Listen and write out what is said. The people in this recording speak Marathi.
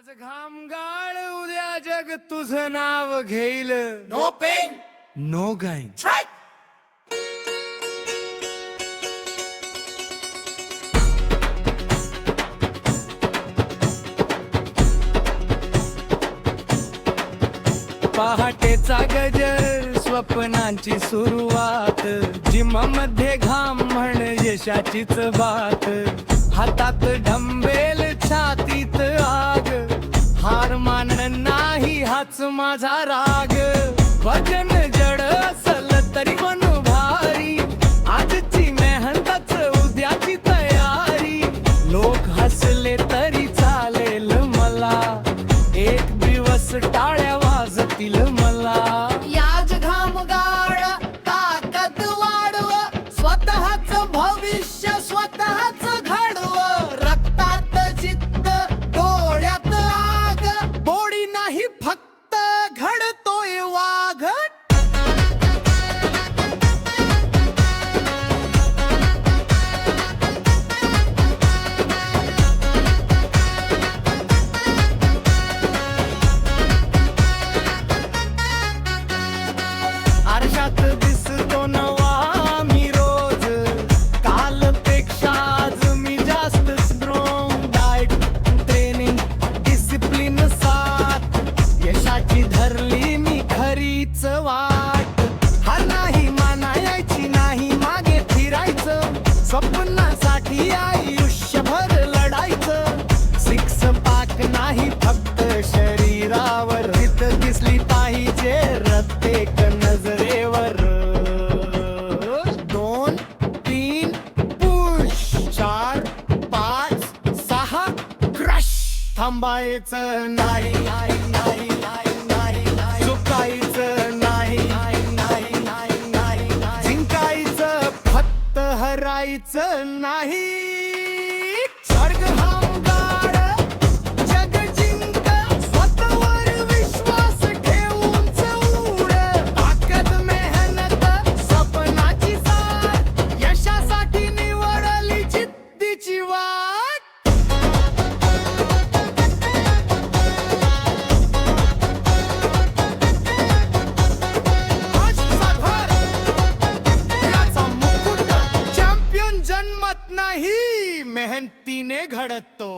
आज घाम गाळ उद्या जग तुझं नाव घेईल. No pain, no gain. try. पहाटेचा गजर स्वप्नांची सुरुवात, जिमामध्ये घाम म्हण यशाचीच बात. हातात ढंबेल छातीत आग, हार मानणं नाही हाच माझा राग. वजन जड असल तरी मन भारी, आजची मेहनतच उद्याची तयारी. लोक हसले तरी चालेल मला, एक दिवस टाळ्या वाजतील मला. याच घाम गाळ ताकद वाढव, स्वतःच भविष्य स्वतःच घडव. रक्तात जिद्द, डोळ्यात आग, बोडी नाही फक्त घडतोय वाघ. आरशात दिसतो नवा मी रोज, कालपेक्षा आज मी जास्त स्ट्रॉंग. डाएट, ट्रेनिंग, डिसिप्लिन साथ, यशाची धरली मी खरीच वाट. हा नाही मानायची नाही मागे फिरायचं, स्वप्नासाठी आयुष्यभर लढायचं. सिक्स पॅक नाही फक्त शरीरावर, तिथं दिसली पाहिजे प्रत्येक नजरेवर. 2, 3 पुश, 4, 5, 6 क्रश. थांबायचं नाही, चुकायचं नाही, जिंकायचं फक्त हरायचं नाही. स्वर्ग हमगार, जग जिंक, स्वतःवर विश्वास ठेवून उड. ताकद, मेहनत, स्वप्नाची साथ, यशासाठी निवडली जिद्दीची वाट. चॅम्पियन जन्मत नाही, मेहनतीने घडतो.